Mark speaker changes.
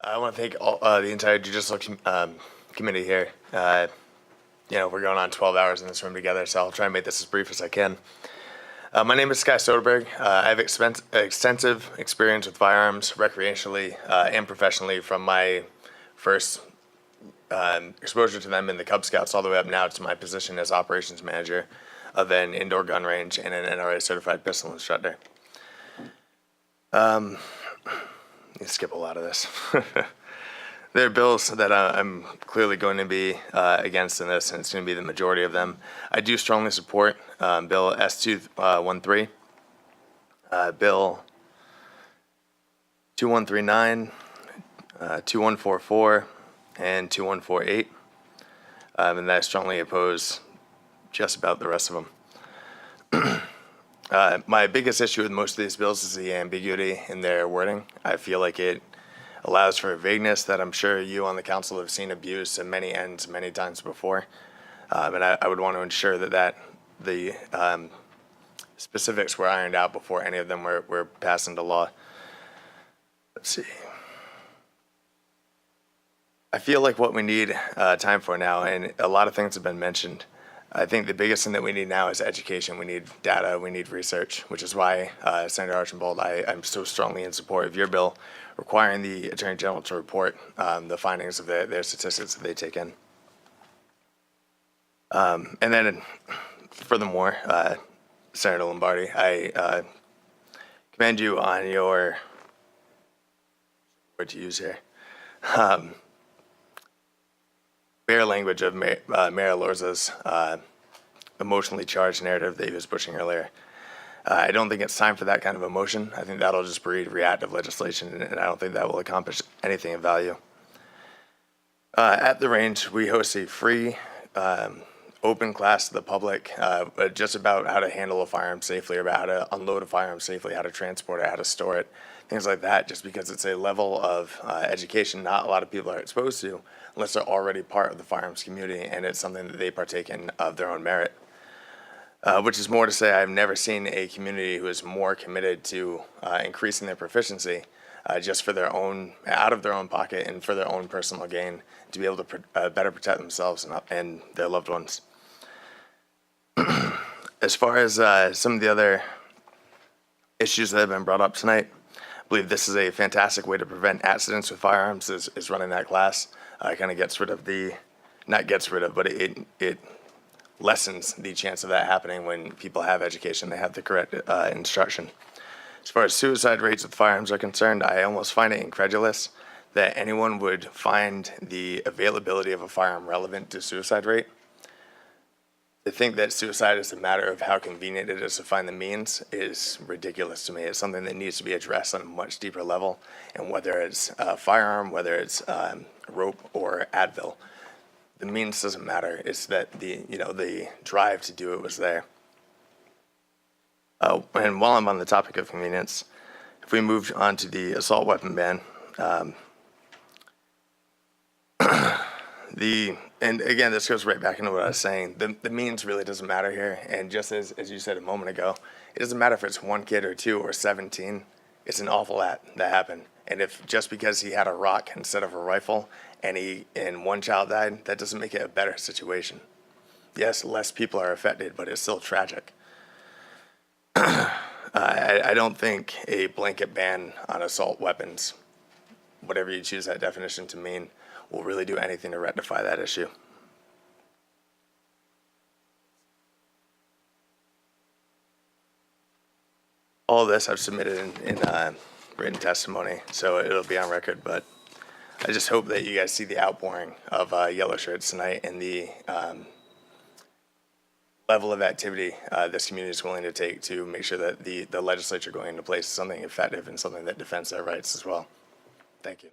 Speaker 1: I want to thank the entire judicial committee here. We're going on 12 hours in this room together, so I'll try and make this as brief as I can. My name is Soderbergh. I have extensive experience with firearms, recreationally and professionally, from my first exposure to them in the Cub Scouts all the way up now to my position as operations manager of an indoor gun range and an NRA-certified pistol instructor. You skip a lot of this. There are bills that I'm clearly going to be against in this, and it's going to be the majority of them. I do strongly support Bill S-213, Bill 2139, 2144, and 2148, and I strongly oppose just about the rest of them. My biggest issue with most of these bills is the ambiguity in their wording. I feel like it allows for a vagueness that I'm sure you on the council have seen abused to many ends many times before. And I would want to ensure that the specifics were ironed out before any of them were passed into law. Let's see. I feel like what we need time for now, and a lot of things have been mentioned, I think the biggest thing that we need now is education. We need data, we need research, which is why, Senator Archambault, I'm so strongly in support of your bill requiring the Attorney General to report the findings of their statistics that they take in. And then, furthermore, Senator Lombardi, I commend you on your, word to use here, bare language of Mayor Lorza's emotionally charged narrative that he was pushing earlier. I don't think it's time for that kind of emotion. I think that'll just breed reactive legislation, and I don't think that will accomplish anything of value. At the range, we host a free, open class to the public, just about how to handle a firearm safely, about how to unload a firearm safely, how to transport it, how to store it, things like that, just because it's a level of education not a lot of people are exposed to unless they're already part of the firearms community, and it's something that they partake in of their own merit. Which is more to say, I've never seen a community who is more committed to increasing their proficiency just for their own, out of their own pocket and for their own personal gain, to be able to better protect themselves and their loved ones. As far as some of the other issues that have been brought up tonight, I believe this is a fantastic way to prevent accidents with firearms, is running that class. Kind of gets rid of not gets rid of, but it lessens the chance of that happening when people have education, they have the correct instruction. As far as suicide rates with firearms are concerned, I almost find it incredulous that anyone would find the availability of a firearm relevant to suicide rate. To think that suicide is a matter of how convenient it is to find the means is ridiculous to me. It's something that needs to be addressed on a much deeper level, and whether it's a firearm, whether it's rope or Advil, the means doesn't matter. It's that the drive to do it was there. And while I'm on the topic of convenience, if we move on to the assault weapon ban, and again, this goes right back into what I was saying. The means really doesn't matter here. And just as you said a moment ago, it doesn't matter if it's one kid or two or 17. It's an awful act that happened. And if just because he had a rock instead of a rifle and one child died, that doesn't make it a better situation. Yes, less people are affected, but it's still tragic. I don't think a blanket ban on assault weapons, whatever you choose that definition to mean, will really do anything to rectify that issue. All of this I've submitted in written testimony, so it'll be on record, but I just hope that you guys see the outpouring of yellow shirts tonight and the level of activity this community is willing to take to make sure that the legislature going into place is something effective and something that defends their rights as well. Thank you.